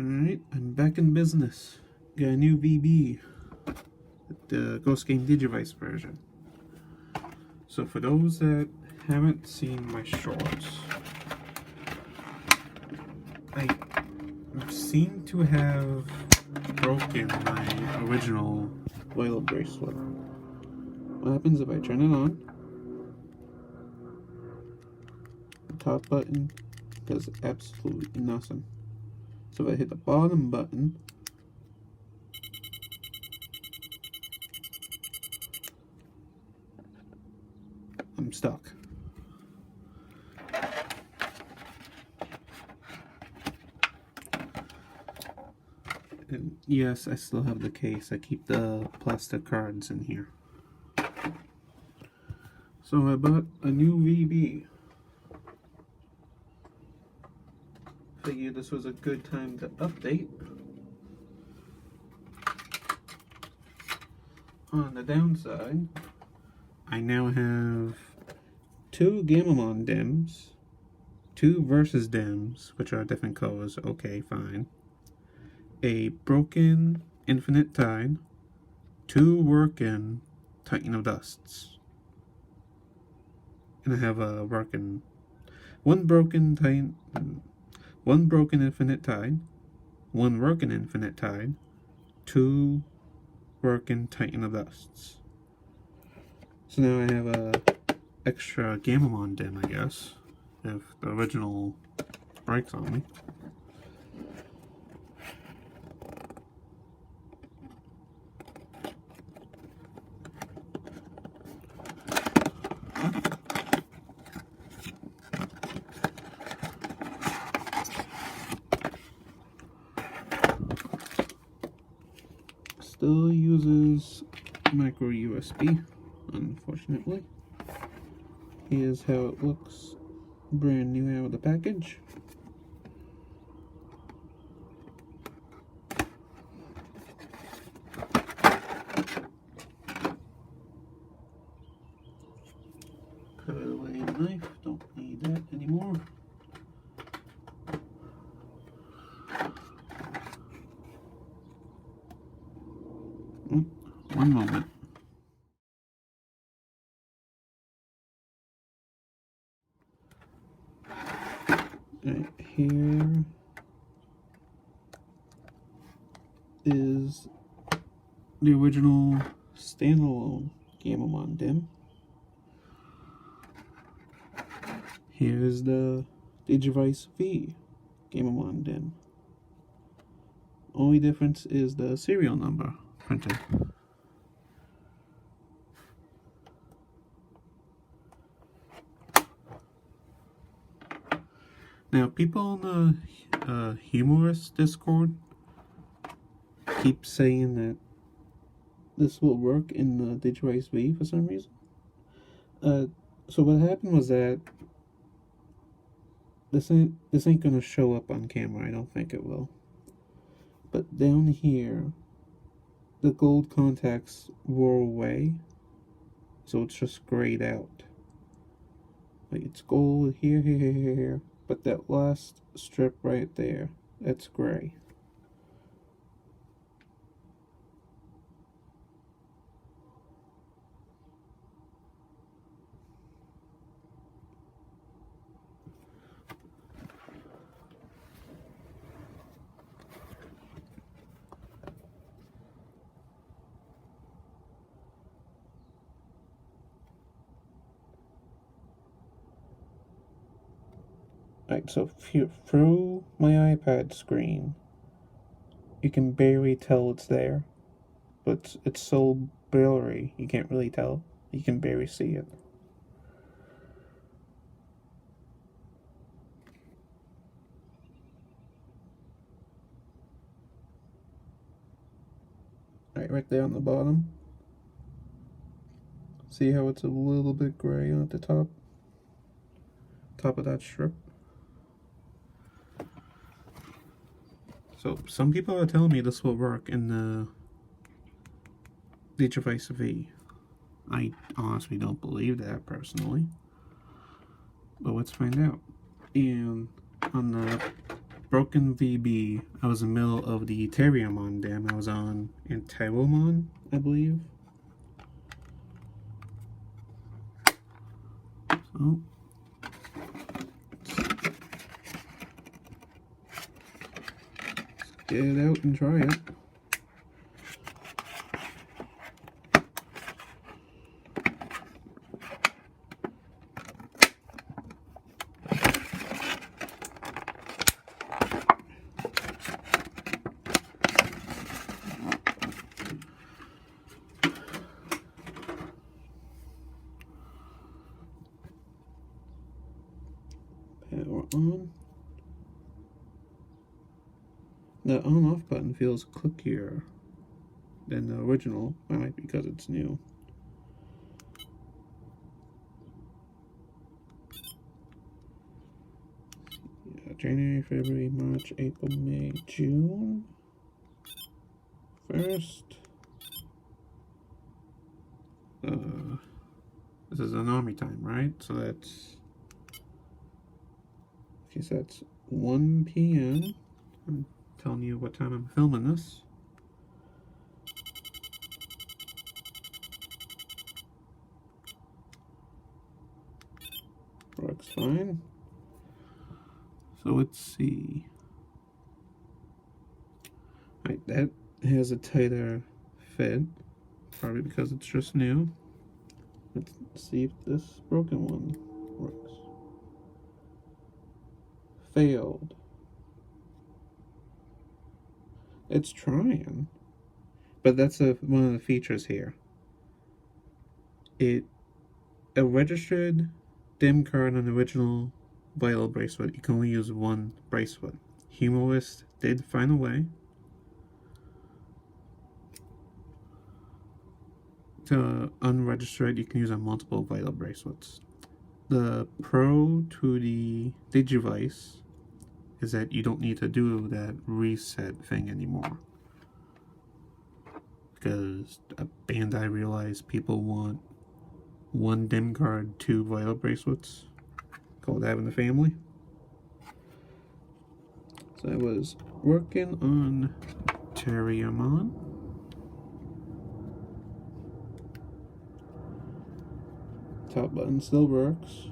Alright, I'm back in business. Got a new VB, the Ghost Game Digivice version. So for those that haven't seen my shorts, I seem to have broken my original oil bracelet. What happens if I turn it on? The top button does absolutely nothing. So if I hit the bottom button, I'm stuck. And yes, I still have the case. I keep the plastic cards in here. So I bought a new VB. Figured this was a good time to update. On the downside, I now have 2 Digimon dims, 2 Versus dims, which are different colors, okay, fine. A broken Infinite Tide, 2 working Titan of Dusts. And I have a working, one broken Infinite Tide, 1 working Infinite Tide, 2 working Titan of Dusts. So now I have a extra Digimon dim, I guess, if the original breaks on me. Still uses micro USB, unfortunately. Here's how it looks brand new out of the package. Put away the knife, don't need that anymore. One moment. Right here is the original standalone Digimon dim. Here's the Digivice-V Digimon dim. Only difference is the serial number printed. Now, people on the humorous Discord keep saying that this will work in the Digivice-V for some reason. So what happened was that this ain't gonna show up on camera. I don't think it will. But down here, the gold contacts wore away, so it's just grayed out. Like it's gold here. But that last strip right there, that's gray. Alright, so through my iPad screen, you can barely tell it's there. But it's so blurry, you can't really tell. You can barely see it. Alright, right there on the bottom. See how it's a little bit gray on the top of that strip? So some people are telling me this will work in the Digivice-V. I honestly don't believe that personally, but let's find out. And on the broken VB. I was in the middle of the Terriermon dam. I was on Anteromon, I believe. So, let's get it out and try it. Power on. The on-off button feels clickier than the original. That might be because it's new. Yeah, January, February, March, April, May, June. First. This is an army time, right? So that's... Okay, so that's 1 p.m. I'm telling you what time I'm filming this. Works fine. So let's see. Alright, that has a tighter fit. Probably because it's just new. Let's see if this broken one works. Failed. It's trying. But that's one of the features here. A registered DIM card on the original Vital bracelet, you can only use one bracelet. Humorist did find a way to unregister it. You can use on multiple Vital bracelets. The pro to the Digivice is that you don't need to do that reset thing anymore. Because Bandai realized people want one DIM card, 2 Vital bracelets. Called that in the family. So I was working on Terriermon. Top button still works.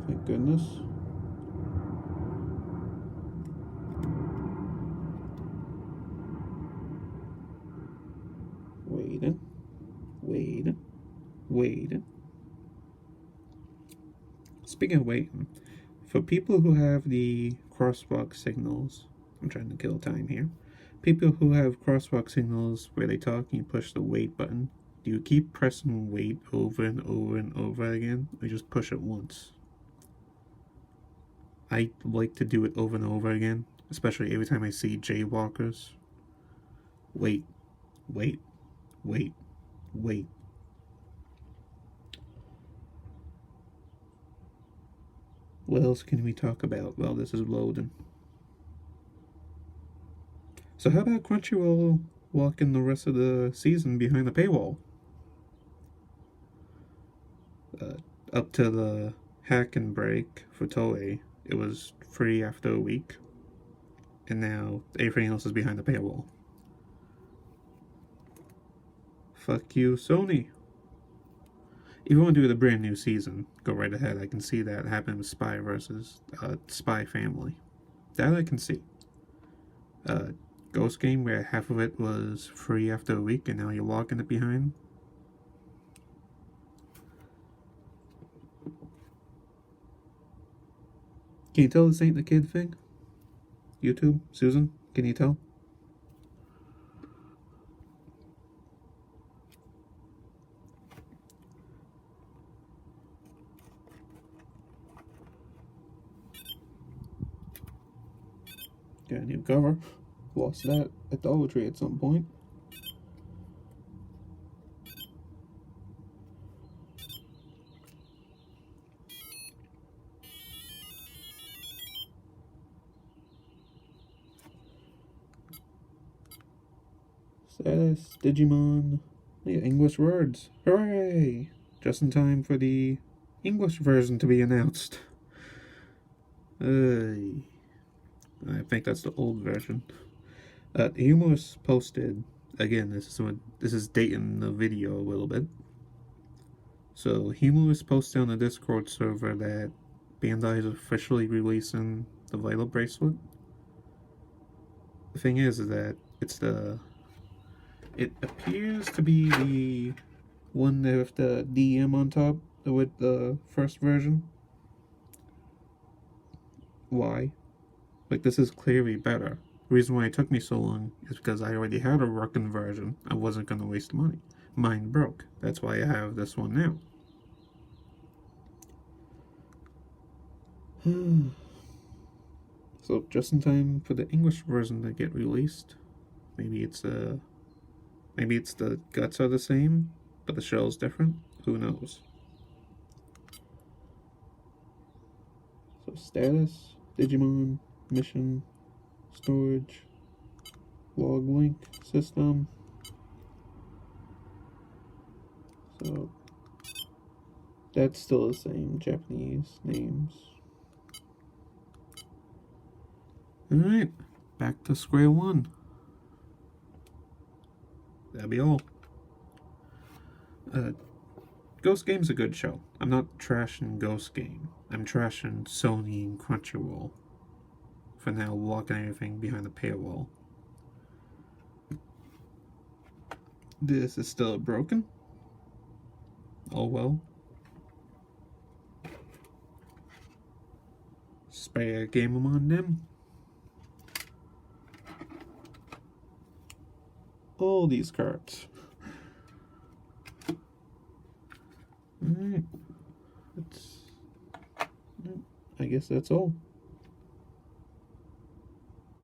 Thank goodness. Waiting. Speaking of waiting, for people who have the crosswalk signals, I'm trying to kill time here. People who have crosswalk signals where they talk and you push the wait button, do you keep pressing wait over and over and over again, or just push it once? I like to do it over and over again, especially every time I see jaywalkers. Wait. What else can we talk about while this is loading? So how about Crunchyroll walking the rest of the season behind the paywall? Up to the hack and break for Toei, it was free after a week. And now everything else is behind the paywall. Fuck you, Sony. If you want to do the brand new season, go right ahead. I can see that happen with Spy versus Spy Family. That I can see. Ghost Game, where half of it was free after a week and now you're locking it behind. Can you tell this ain't the kid thing? YouTube? Susan? Can you tell? Got a new cover. Lost that at Dollar Tree at some point. Status, Digimon. Yeah, English words. Hooray! Just in time for the English version to be announced. I think that's the old version. Humorous posted, again, this is dating the video a little bit. So Humorous posted on the Discord server that Bandai is officially releasing the Vital Bracelet. The thing is that it appears to be the one with the DM on top with the first version. Why? Like, this is clearly better. The reason why it took me so long is because I already had a working version. I wasn't going to waste money. Mine broke. That's why I have this one now. So just in time for the English version to get released. Maybe it's the guts are the same, but the shell's different. Who knows? So status, Digimon, mission, storage, log link system. So that's still the same Japanese names. Alright, back to square one. That'll be all. Ghost Game's a good show. I'm not trashing Ghost Game. I'm trashing Sony and Crunchyroll for now locking everything behind the paywall. This is still broken. Oh well. Spare game on them. All these cards. Alright. I guess that's all.